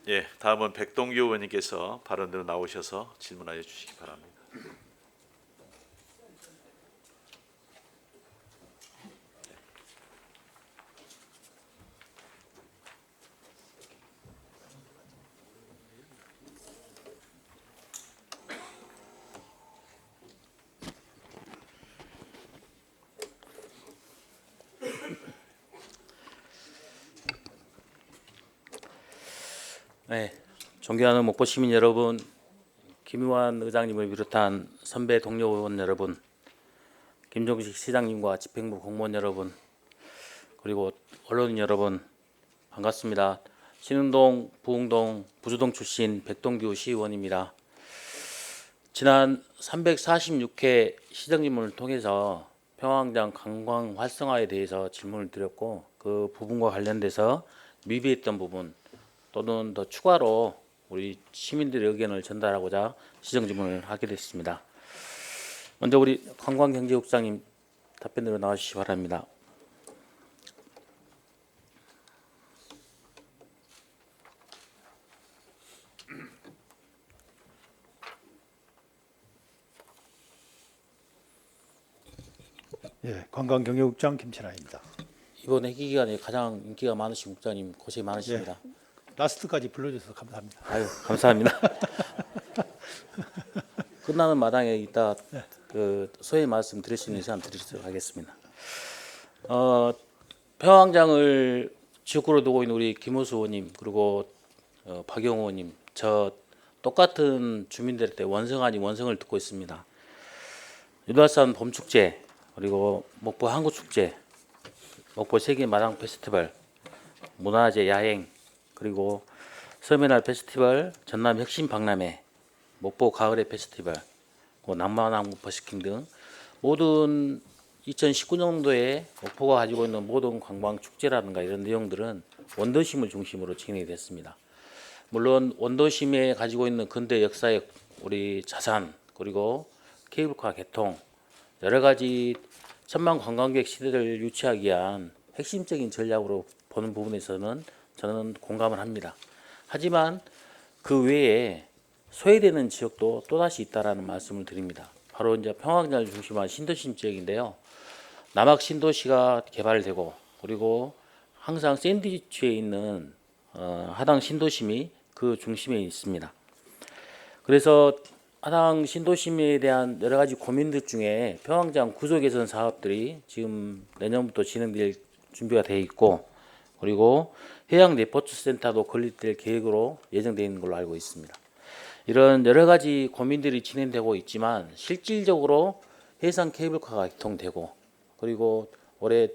예, 다음은 백동규 의원님께서 발언으로 나오셔서 질문하여 주시기 바랍니다. 네, 존경하는 목포 시민 여러분, 김의환 의장님을 비롯한 선배 동료 의원 여러분, 김종식 시장님과 집행부 공무원 여러분, 그리고 언론인 여러분, 반갑습니다. 신흥동, 부흥동, 부주동 출신 백동규 시의원입니다. 지난 346회 시정질문을 통해서 평화광장 관광 활성화에 대해서 질문을 드렸고, 그 부분과 관련돼서 미비했던 부분 또는 더 추가로 우리 시민들의 의견을 전달하고자 시정질문을 하게 됐습니다. 먼저 우리 관광경제국장님 답변으로 나와주시기 바랍니다. 예, 관광경제국장 김천하입니다. 이번 회기 기간에 가장 인기가 많으신 국장님 고생이 많으십니다. 라스트까지 불러줘서 감사합니다. 아유, 감사합니다. 끝나는 마당에 이따 그 소회 말씀 드릴 수 있는 시간 드리도록 하겠습니다. 평화광장을 지역구로 두고 있는 우리 김호수 의원님 그리고 박영호 의원님, 저 똑같은 주민들한테 원성 아닌 원성을 듣고 있습니다. 유달산 봄축제, 그리고 목포 항구축제, 목포 세계 마당 페스티벌, 문화제 야행, 그리고 섬해날 페스티벌, 전남 혁신 박람회, 목포 가을의 페스티벌, 남만항구 버스킹 등 모든 2019년도에 목포가 가지고 있는 모든 관광 축제라든가 이런 내용들은 원도심을 중심으로 진행이 됐습니다. 물론 원도심에 가지고 있는 근대 역사의 우리 자산, 그리고 케이블카 개통, 여러 가지 천만 관광객 시대를 유치하기 위한 핵심적인 전략으로 보는 부분에서는 저는 공감을 합니다. 하지만 그 외에 소외되는 지역도 또다시 있다라는 말씀을 드립니다. 바로 이제 평화광장을 중심한 신도심 지역인데요. 남학 신도시가 개발되고, 그리고 항상 샌드위치에 있는 하당 신도심이 그 중심에 있습니다. 그래서 하당 신도심에 대한 여러 가지 고민들 중에 평화광장 구조 개선 사업들이 지금 내년부터 진행될 준비가 되어 있고, 그리고 해양 레포트 센터도 건립될 계획으로 예정되어 있는 걸로 알고 있습니다. 이런 여러 가지 고민들이 진행되고 있지만 실질적으로 해상 케이블카가 개통되고, 그리고 올해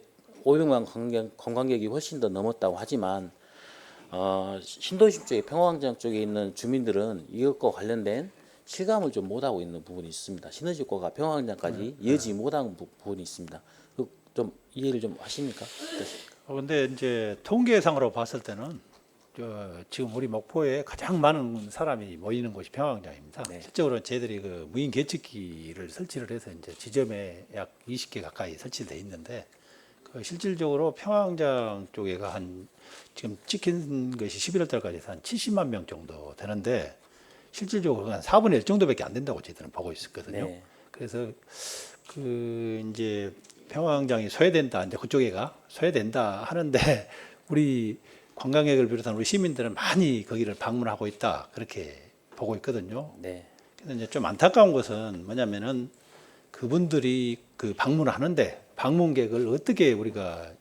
500만 관광객이 훨씬 더 넘었다고 하지만 신도심 쪽에 평화광장 쪽에 있는 주민들은 이것과 관련된 실감을 좀 못하고 있는 부분이 있습니다. 시너지효과가 평화광장까지 이어지지 못한 부분이 있습니다. 좀 이해를 좀 하십니까? 근데 이제 통계상으로 봤을 때는 지금 우리 목포에 가장 많은 사람이 모이는 곳이 평화광장입니다. 네. 실제로 저희들이 그 무인 계측기를 설치를 해서 이제 지점에 약 20개 가까이 설치돼 있는데, 그 실질적으로 평화광장 쪽에가 한 지금 찍힌 것이 11월 달까지 해서 한 70만 명 정도 되는데, 실질적으로 한 4분의 1 정도밖에 안 된다고 저희들은 보고 있었거든요. 네. 그래서 그 이제 평화광장이 소외된다, 이제 그쪽에가 소외된다 하는데 우리 관광객을 비롯한 우리 시민들은 많이 거기를 방문하고 있다, 그렇게 보고 있거든요. 네. 그래서 이제 좀 안타까운 것은 뭐냐면은 그분들이 그 방문을 하는데 방문객을 어떻게 우리가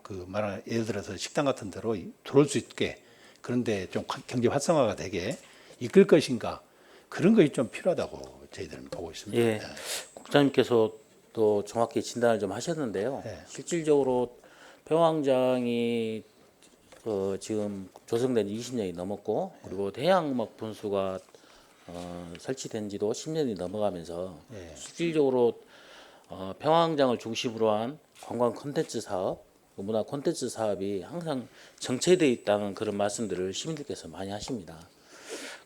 그 말하는 예를 들어서 식당 같은 데로 들어올 수 있게, 그런데 좀 경제 활성화가 되게 이끌 것인가, 그런 것이 좀 필요하다고 저희들은 보고 있습니다. 예, 국장님께서 또 정확히 진단을 좀 하셨는데요. 네. 실질적으로 평화광장이 지금 조성된 지 20년이 넘었고, 그리고 해양음악 분수가 설치된 지도 10년이 넘어가면서 네. 실질적으로 평화광장을 중심으로 한 관광 콘텐츠 사업, 문화 콘텐츠 사업이 항상 정체되어 있다는 그런 말씀들을 시민들께서 많이 하십니다.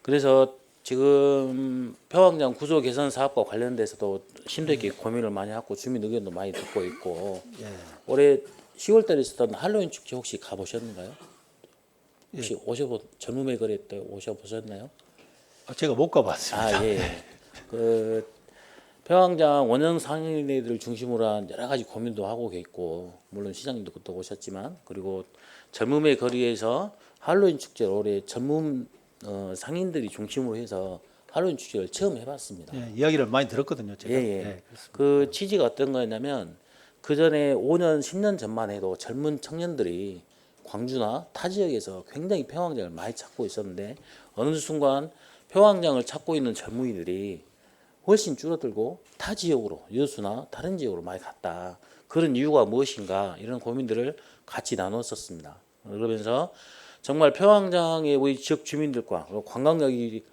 그래서 지금 평화광장 구조 개선 사업과 관련돼서도 심도 있게 고민을 많이 하고 주민 의견도 많이 듣고 있고, 예. 올해 10월 달에 있었던 할로윈 축제 혹시 가보셨는가요? 혹시 젊음의 거리 때 오셔보셨나요? 제가 못 가봤습니다. 아, 예. 그 폐왕장 원형 상인회들 중심으로 한 여러 가지 고민도 하고 계시고, 물론 시장님도 그때 오셨지만, 그리고 젊음의 거리에서 할로윈 축제를 올해 젊은 상인들이 중심으로 해서 할로윈 축제를 처음 해봤습니다. 예, 이야기를 많이 들었거든요. 제가. 예, 예. 그렇습니다. 그 취지가 어떤 거였냐면 그 전에 5년, 10년 전만 해도 젊은 청년들이 광주나 타 지역에서 굉장히 폐왕장을 많이 찾고 있었는데 어느 순간 폐왕장을 찾고 있는 젊은이들이 훨씬 줄어들고 타 지역으로 여수나 다른 지역으로 많이 갔다. 그런 이유가 무엇인가 이런 고민들을 같이 나눴었습니다. 그러면서 정말 폐왕장의 우리 지역 주민들과 관광객이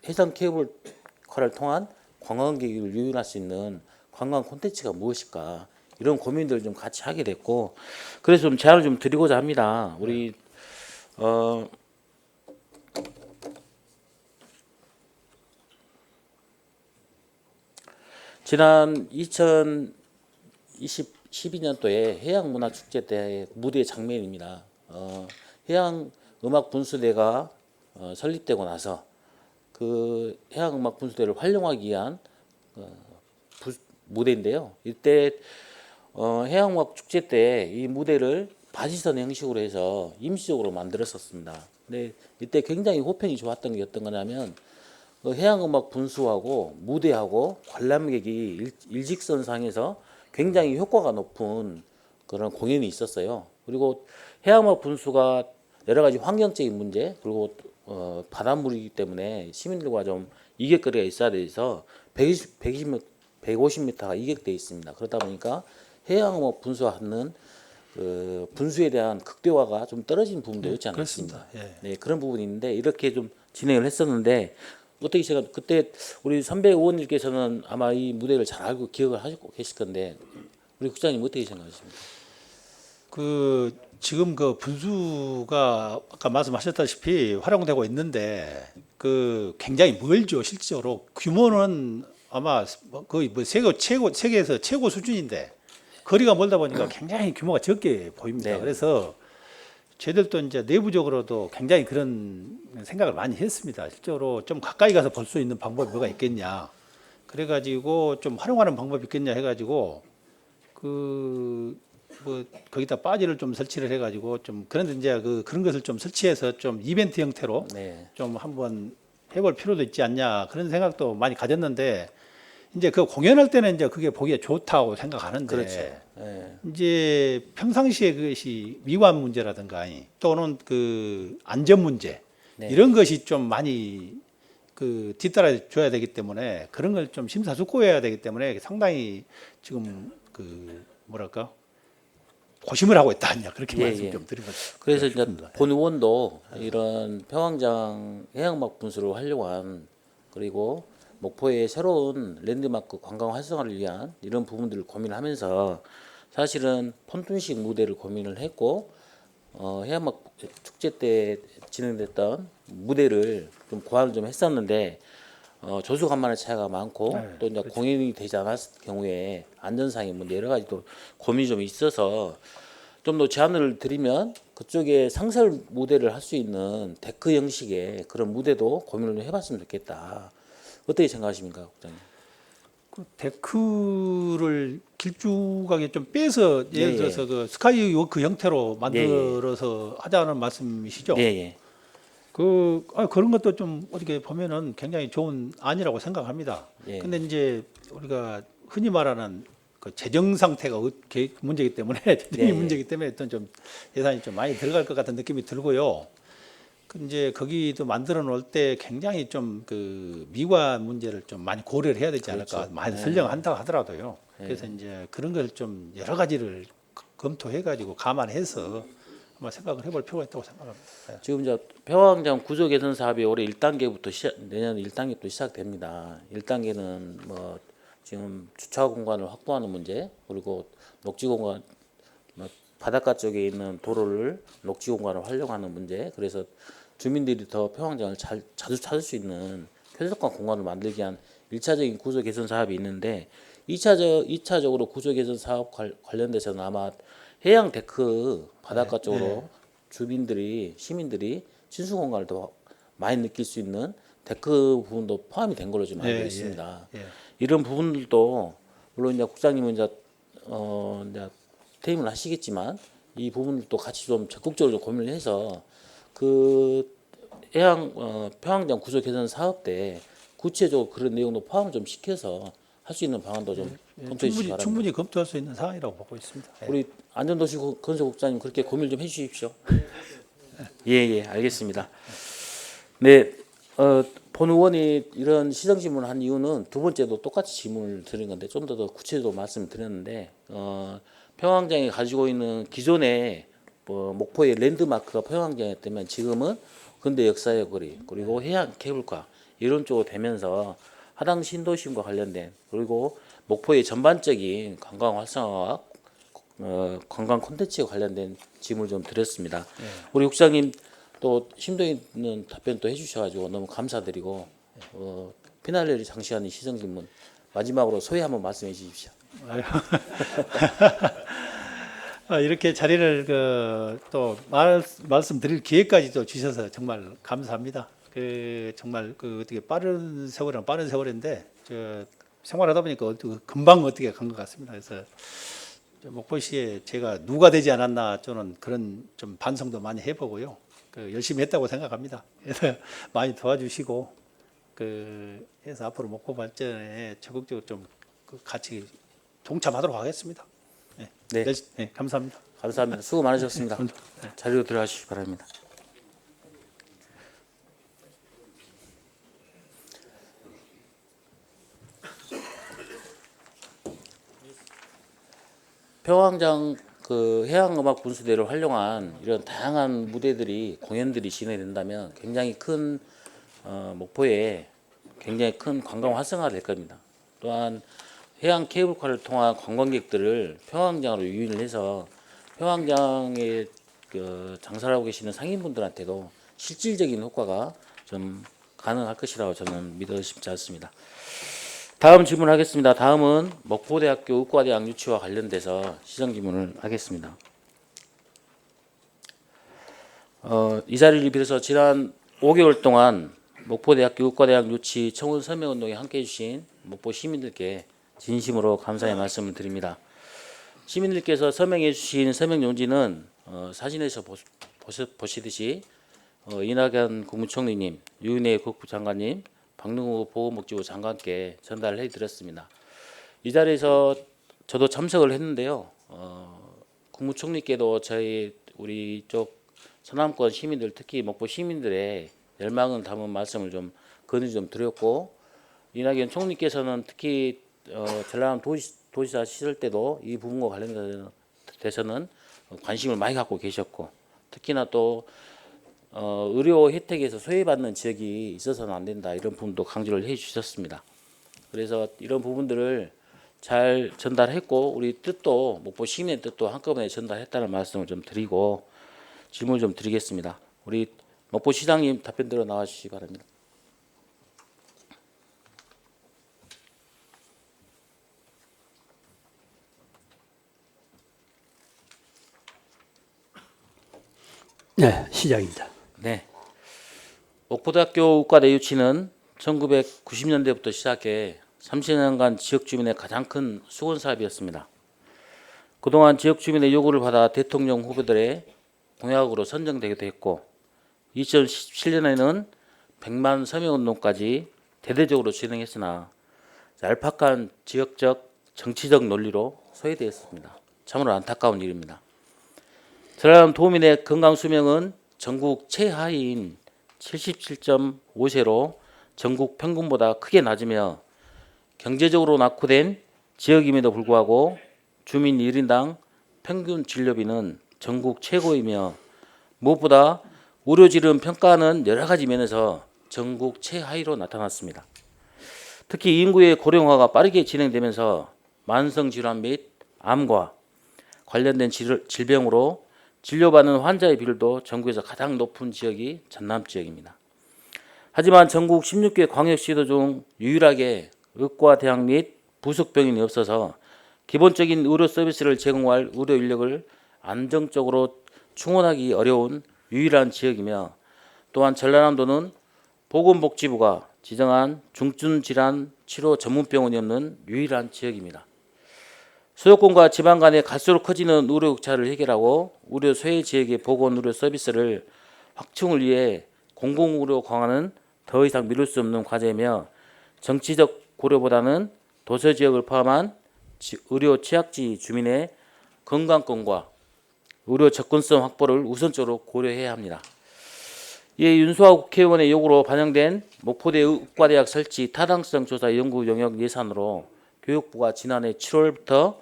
해상 케이블카를 통한 관광객을 유인할 수 있는 관광 콘텐츠가 무엇일까 이런 고민들을 좀 같이 하게 됐고 그래서 좀 제안을 좀 드리고자 합니다. 우리 지난 2012년도에 해양문화축제 때 무대 장면입니다. 해양음악분수대가 설립되고 나서 그 해양음악분수대를 활용하기 위한 무대인데요. 이때 해양음악 축제 때 이 무대를 바지선 형식으로 해서 임시적으로 만들었었습니다. 근데 이때 굉장히 호평이 좋았던 게 어떤 거냐면 해양음악 분수하고 무대하고 관람객이 일직선상에서 굉장히 효과가 높은 그런 공연이 있었어요. 그리고 해양음악 분수가 여러 가지 환경적인 문제 그리고 바닷물이기 때문에 시민들과 좀 이격거리가 있어야 돼서 150m가 이격되어 있습니다. 그러다 보니까 해양음악 분수하는 그 분수에 대한 극대화가 좀 떨어진 부분도 있지 않았습니다. 그렇습니다. 예. 네, 그런 부분이 있는데 이렇게 좀 진행을 했었는데 어떻게 제가 그때 우리 선배 의원님께서는 아마 이 무대를 잘 알고 기억을 하시고 계실 건데 우리 국장님 어떻게 생각하십니까? 그 지금 그 분수가 아까 말씀하셨다시피 활용되고 있는데 그 굉장히 멀죠. 실질적으로 규모는 아마 거의 뭐 세계에서 최고 수준인데 거리가 멀다 보니까 굉장히 규모가 적게 보입니다. 네. 그래서 저희들도 이제 내부적으로도 굉장히 그런 생각을 많이 했습니다. 실제로 좀 가까이 가서 볼 수 있는 방법이 뭐가 있겠냐. 그래가지고 좀 활용하는 방법이 있겠냐 해가지고 그 뭐 거기다 바지를 좀 설치를 해가지고 좀 그런데 이제 그런 것을 좀 설치해서 좀 이벤트 형태로 네. 좀 한번 해볼 필요도 있지 않냐 그런 생각도 많이 가졌는데 이제 그 공연할 때는 이제 그게 보기에 좋다고 생각하는데 그렇죠. 네. 이제 평상시에 그것이 미관 문제라든가 또는 그 안전 문제 네. 이런 것이 좀 많이 그 뒤따라 줘야 되기 때문에 그런 걸 좀 심사숙고해야 되기 때문에 상당히 지금 그 뭐랄까 고심을 하고 있다 하냐 그렇게 예, 말씀 예. 좀 드리고 그래서 이제 싶습니다. 본 의원도 이런 폐왕장 해양음악 분수를 활용한 그리고 목포의 새로운 랜드마크 관광 활성화를 위한 이런 부분들을 고민하면서 사실은 폰톤식 무대를 고민을 했고 해양음악 축제 때 진행됐던 무대를 좀 고안을 좀 했었는데 조수간만의 차이가 많고 네, 또 이제 공연이 되지 않았을 경우에 안전상의 문제 여러 가지 또 고민이 좀 있어서 좀 더 제안을 드리면 그쪽에 상설 무대를 할 수 있는 데크 형식의 그런 무대도 고민을 좀 해봤으면 좋겠다. 어떻게 생각하십니까, 국장님? 그 데크를 길쭉하게 좀 빼서 예를 예, 들어서 그 스카이워크 형태로 만들어서 하자는 말씀이시죠? 예, 예. 그런 것도 좀 어떻게 보면은 굉장히 좋은 안이라고 생각합니다. 예. 근데 이제 우리가 흔히 말하는 그 재정 상태가 문제이기 때문에 재정이 예, 예. 문제이기 때문에 어떤 좀 예산이 좀 많이 들어갈 것 같은 느낌이 들고요. 그 이제 거기도 만들어 놓을 때 굉장히 좀 그 미관 문제를 좀 많이 고려를 해야 되지 않을까. 그렇죠. 많이 네. 설령한다고 하더라도요. 네. 그래서 이제 그런 걸 좀 여러 가지를 검토해 가지고 감안해서 한번 생각을 해볼 필요가 있다고 생각합니다. 네. 지금 이제 폐왕장 구조 개선 사업이 올해 1단계부터 내년 1단계부터 시작됩니다. 1단계는 뭐 지금 주차 공간을 확보하는 문제 그리고 녹지 공간 바닷가 쪽에 있는 도로를 녹지 공간을 활용하는 문제 그래서 주민들이 더 폐왕장을 자주 찾을 수 있는 쾌적한 공간을 만들기 위한 1차적인 구조 개선 사업이 있는데 2차적으로 구조 개선 사업 관련돼서는 아마 해양 데크 바닷가 쪽으로 주민들이 시민들이 친수 공간을 더 많이 느낄 수 있는 데크 부분도 포함이 된 걸로 좀 알고 예, 있습니다. 예. 이런 부분들도 물론 이제 국장님은 이제 퇴임을 하시겠지만 이 부분들도 같이 좀 적극적으로 좀 고민을 해서 그 평양장 구조 개선 사업 때 구체적으로 그런 내용도 포함을 좀 시켜서 할 수 있는 방안도 좀 검토해 주시기 바랍니다. 충분히 검토할 수 있는 사항이라고 보고 있습니다. 예. 우리 안전도시 건설국장님 그렇게 고민을 좀 해주십시오. 예, 알겠습니다. 네, 본 의원이 이런 시정 질문을 한 이유는 두 번째도 똑같이 질문을 드린 건데 좀 더 구체적으로 말씀을 드렸는데 평양장이 가지고 있는 기존의 목포의 랜드마크가 평양장이었다면 지금은 근대 역사의 거리 그리고 해안 케이블카 이런 쪽으로 되면서 하당 신도심과 관련된 그리고 목포의 전반적인 관광 활성화와 관광 콘텐츠에 관련된 질문을 좀 드렸습니다. 우리 국장님 또 심도 있는 답변 또 해주셔가지고 너무 감사드리고 피날레를 장식하는 시정 질문 마지막으로 소회 한번 말씀해 주십시오. 이렇게 자리를 또 말씀드릴 기회까지도 주셔서 정말 감사합니다. 정말 어떻게 빠른 세월인데 생활하다 보니까 금방 어떻게 간 것 같습니다. 그래서 목포시에 제가 누가 되지 않았나 저는 그런 좀 반성도 많이 해보고요. 열심히 했다고 생각합니다. 그래서 많이 도와주시고 해서 앞으로 목포 발전에 적극적으로 좀 같이 동참하도록 하겠습니다. 네. 네, 감사합니다. 감사합니다. 수고 많으셨습니다. 자리로 들어가시기 바랍니다. 평양장 해양음악 분수대를 활용한 이런 다양한 무대들이 공연들이 진행된다면 굉장히 큰 목포에 굉장히 큰 관광 활성화가 될 겁니다. 또한 해양 케이블카를 통한 관광객들을 평양장으로 유인을 해서 평양장에 장사를 하고 계시는 상인분들한테도 실질적인 효과가 좀 가능할 것이라고 저는 믿어 싶지 않습니다. 다음 질문하겠습니다. 다음은 목포대학교 의과대학 유치와 관련돼서 시정 질문을 하겠습니다. 이 자리를 빌어서 지난 5개월 동안 목포대학교 의과대학 유치 청원 서명운동에 함께해 주신 목포 시민들께 진심으로 감사의 말씀을 드립니다. 시민들께서 서명해 주신 서명 용지는 사진에서 보시듯이 이낙연 국무총리님, 유은혜 국부 장관님, 박능우 보건복지부 장관께 전달을 해드렸습니다. 이 자리에서 저도 참석을 했는데요. 국무총리께도 우리 쪽 서남권 시민들 특히 목포 시민들의 열망을 담은 말씀을 좀 건의 좀 드렸고 이낙연 총리께서는 특히 전남 도지사 시절 때도 이 부분과 관련돼서는 관심을 많이 갖고 계셨고 특히나 또 의료 혜택에서 소외받는 지역이 있어서는 안 된다 이런 부분도 강조를 해주셨습니다. 그래서 이런 부분들을 잘 전달했고 우리 뜻도 목포 시민의 뜻도 한꺼번에 전달했다는 말씀을 좀 드리고 질문을 좀 드리겠습니다. 우리 목포 시장님 답변 들어 나와 주시기 바랍니다. 네, 시작입니다. 네. 목포대학교 의과대 유치는 1990년대부터 시작해 30년간 지역 주민의 가장 큰 수건 사업이었습니다. 그동안 지역 주민의 요구를 받아 대통령 후보들의 공약으로 선정되기도 했고 2017년에는 100만 서명운동까지 대대적으로 진행했으나 얄팍한 지역적 정치적 논리로 소외되었습니다. 참으로 안타까운 일입니다. 전남 도민의 건강 수명은 전국 최하위인 77.5세로 전국 평균보다 크게 낮으며 경제적으로 낙후된 지역임에도 불구하고 주민 1인당 평균 진료비는 전국 최고이며 무엇보다 의료질은 평가하는 여러 가지 면에서 전국 최하위로 나타났습니다. 특히 인구의 고령화가 빠르게 진행되면서 만성질환 및 암과 관련된 질병으로 진료받는 환자의 비율도 전국에서 가장 높은 지역이 전남 지역입니다. 하지만 전국 16개 광역시도 중 유일하게 의과대학 및 부속병원이 없어서 기본적인 의료 서비스를 제공할 의료 인력을 안정적으로 충원하기 어려운 유일한 지역이며 또한 전라남도는 보건복지부가 지정한 중증질환 치료 전문병원이 없는 유일한 지역입니다. 수도권과 지방 간에 갈수록 커지는 의료 격차를 해결하고 의료 소외 지역의 보건의료 서비스를 확충을 위해 공공의료 강화는 더 이상 미룰 수 없는 과제이며 정치적 고려보다는 도서 지역을 포함한 의료 취약지 주민의 건강권과 의료 접근성 확보를 우선적으로 고려해야 합니다. 이에 윤소아 국회의원의 요구로 반영된 목포대 의과대학 설치 타당성 조사 연구 영역 예산으로 교육부가 지난해 7월부터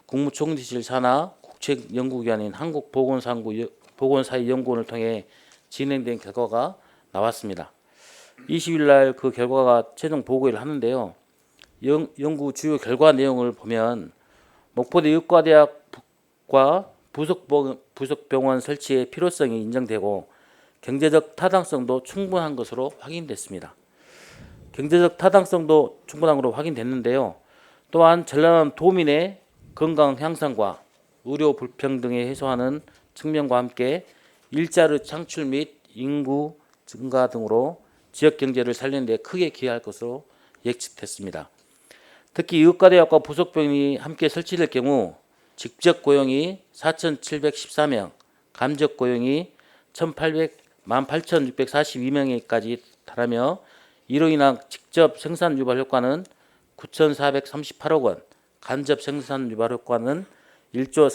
국무총리실 산하 국책연구기관인 한국보건사회연구원을 통해 진행된 결과가 나왔습니다. 20일 날 그 결과가 최종 보고를 하는데요. 연구 주요 결과 내용을 보면 목포대 의과대학과 부속병원 설치의 필요성이 인정되고 경제적 타당성도 충분한 것으로 확인됐습니다. 경제적 타당성도 충분한 것으로 확인됐는데요. 또한 전라남 도민의 건강 향상과 의료 불평등을 해소하는 측면과 함께 일자리 창출 및 인구 증가 등으로 지역 경제를 살리는 데 크게 기여할 것으로 예측됐습니다. 특히 의과대학과 부속병원이 함께 설치될 경우 직접 고용이 4,714명, 간접 고용이 18,642명까지 달하며 이로 인한 직접 생산 유발 효과는 9,438억 원, 간접 생산 유발 효과는 1조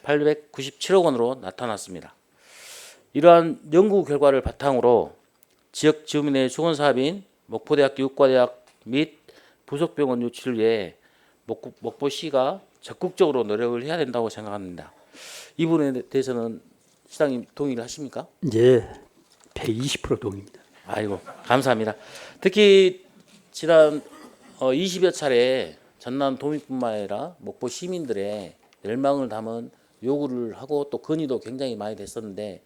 4,897억 원으로 나타났습니다. 이러한 연구 결과를 바탕으로 지역 주민의 수건 사업인 목포대학교 의과대학 및 부속병원 유치를 위해 목포시가 적극적으로 노력을 해야 된다고 생각합니다. 이 부분에 대해서는 시장님 동의를 하십니까? 예, 120% 동의입니다. 아이고 감사합니다. 특히 지난 20여 차례 전남 도민뿐만 아니라 목포 시민들의 열망을 담은 요구를 하고 또 건의도 굉장히 많이 됐었는데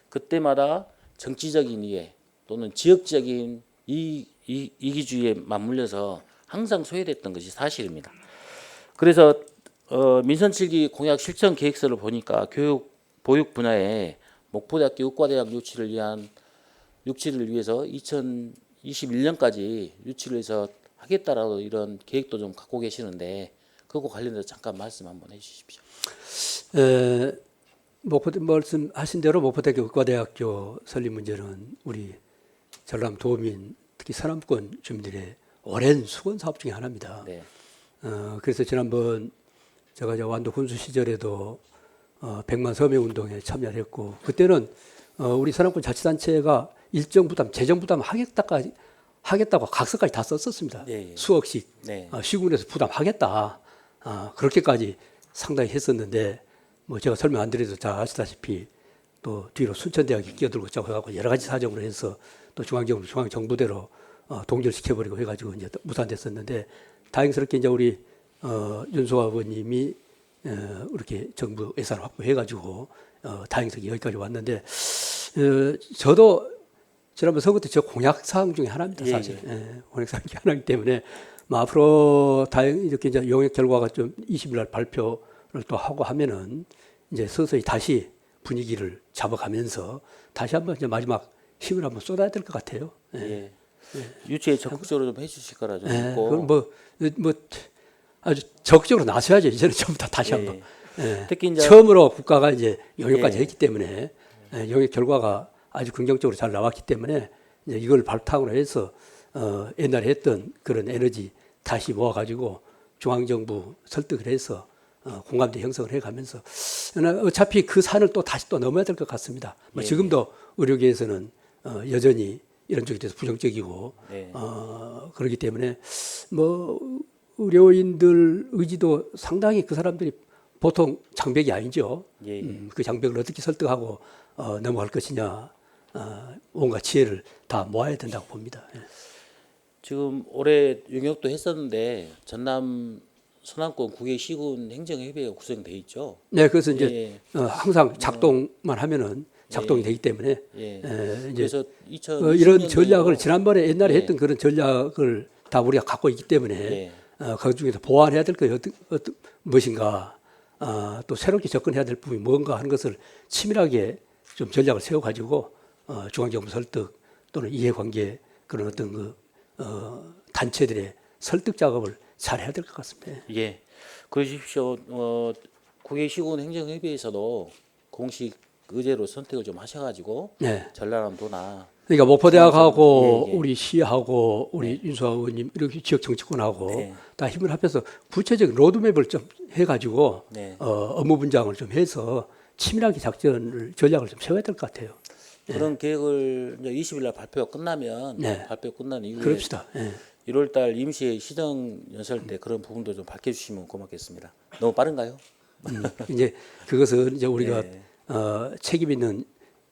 그때마다 정치적인 이해 또는 지역적인 이기주의에 맞물려서 항상 소외됐던 것이 사실입니다. 그래서 민선 7기 공약 실천 계획서를 보니까 보육 분야에 목포대학교 의과대학 유치를 위해서 2021년까지 유치를 해서 하겠다라고 이런 계획도 좀 갖고 계시는데 그거 관련해서 잠깐 말씀 한번 해주십시오. 말씀하신 대로 목포대학교 의과대학교 설립 문제는 우리 전남 도민 특히 서남권 주민들의 오랜 수건 사업 중에 하나입니다. 네. 그래서 지난번 제가 완도 군수 시절에도 100만 서명 운동에 참여를 했고 그때는 우리 서남권 자치단체가 일정 부담, 재정 부담 하겠다고 각서까지 다 썼었습니다. 네. 수억씩 네. 시군에서 부담하겠다. 그렇게까지 상당히 했었는데 뭐 제가 설명 안 드려도 잘 아시다시피 또 뒤로 순천대학이 끼어들고 자고 해가지고 여러 가지 사정으로 해서 또 중앙정부대로 동결시켜버리고 해가지고 이제 무산됐었는데 다행스럽게 이제 우리 윤소아 의원님이 이렇게 정부 예산을 확보해가지고 다행스럽게 여기까지 왔는데 저도 지난번 선거 때 저 공약사항 중에 하나입니다, 사실. 예, 공약사항 중에 하나이기 때문에 뭐 앞으로 다행히 이렇게 이제 영역 결과가 좀 20일 날 발표를 또 하고 하면은 이제 서서히 다시 분위기를 잡아가면서 다시 한번 이제 마지막 힘을 한번 쏟아야 될 것 같아요. 예. 예. 유치에 적극적으로 좀 해주실 거라 좀 예, 믿고. 그건 뭐 아주 적극적으로 나서야죠. 이제는 전부 다 다시 예. 한번. 예. 특히 이제 처음으로 국가가 이제 영역까지 예. 했기 때문에 영역 결과가 아주 긍정적으로 잘 나왔기 때문에 이제 이걸 바탕으로 해서 옛날에 했던 그런 에너지 다시 모아가지고 중앙정부 설득을 해서 공감대 형성을 해가면서 어차피 그 산을 또 다시 또 넘어야 될 것 같습니다. 뭐 예. 지금도 의료계에서는 여전히 이런 쪽에 대해서 부정적이고 네. 그렇기 때문에 뭐 의료인들 의지도 상당히 그 사람들이 보통 장벽이 아니죠. 예. 그 장벽을 어떻게 설득하고 넘어갈 것이냐 온갖 지혜를 다 모아야 된다고 봅니다. 예. 지금 올해 용역도 했었는데 전남 서남권 9개 시군 행정협의회가 구성돼 있죠. 네, 그래서 이제 예. 항상 작동만 하면은 작동이 되기 때문에 예. 이제 그래서 2020년도 이런 전략을 지난번에 옛날에 예. 했던 그런 전략을 다 우리가 갖고 있기 때문에 예. 그 중에서 보완해야 될 것이 어떤 무엇인가 또 새롭게 접근해야 될 부분이 뭔가 하는 것을 치밀하게 좀 전략을 세워가지고 중앙정부 설득 또는 이해관계 그런 어떤 단체들의 설득 작업을 잘 해야 될 것 같습니다. 예, 그러십시오. 국외시군 행정협의회에서도 공식 의제로 선택을 좀 하셔가지고 네. 전라남도나 그러니까 목포대학하고 예, 예. 우리 시하고 우리 윤수아 의원님 이렇게 지역 정치권하고 네. 다 힘을 합해서 구체적인 로드맵을 좀 해가지고 네. 업무 분장을 좀 해서 치밀하게 작전을 전략을 좀 세워야 될 것 같아요. 그런 계획을 이제 20일 날 발표가 끝나면 네. 발표 끝난 이후에 그럽시다. 예. 1월 달 임시 시정 연설 때 그런 부분도 좀 밝혀주시면 고맙겠습니다. 너무 빠른가요? 이제 그것은 이제 우리가 네. 책임 있는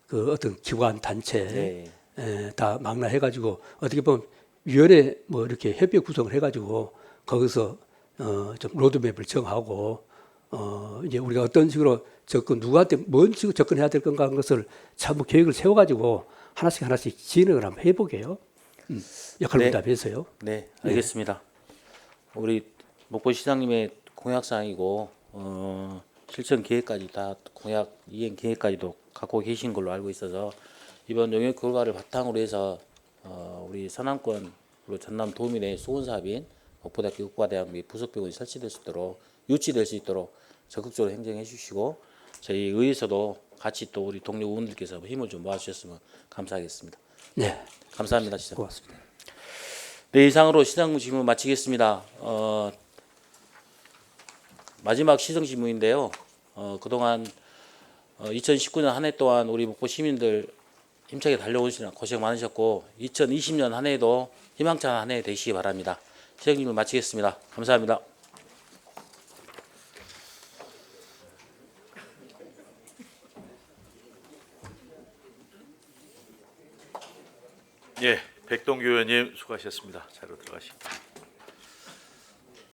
그 어떤 기관 단체 네. 다 망라해가지고 어떻게 보면 위원회 뭐 이렇게 협의 구성을 해가지고 거기서 좀 로드맵을 정하고 이제 우리가 어떤 식으로 누구한테 뭔 식으로 접근해야 될 건가 하는 것을 전부 계획을 세워가지고 하나씩 진행을 한번 해보게요. 역할 네. 분담해서요. 네, 알겠습니다. 우리 목포시장님의 공약사항이고 실천 계획까지 다 공약 이행 계획까지도 갖고 계신 걸로 알고 있어서 이번 용역 결과를 바탕으로 해서 우리 서남권 그리고 전남 도미 내 수원사업인 목포대학교 의과대학 및 부속병원이 설치될 수 있도록 유치될 수 있도록 적극적으로 행정해 주시고 저희 의회에서도 같이 또 우리 동료 의원들께서 힘을 좀 모아주셨으면 감사하겠습니다. 네, 감사합니다, 시장. 고맙습니다. 네, 이상으로 시장 질문 마치겠습니다. 마지막 시정 질문인데요. 그동안 2019년 한 해 동안 우리 목포 시민들 힘차게 달려오시느라 고생 많으셨고 2020년 한 해도 희망찬 한 해 되시기 바랍니다. 시정 질문 마치겠습니다. 감사합니다. 예, 백동규 의원님 수고하셨습니다. 자료 들어가시기 바랍니다.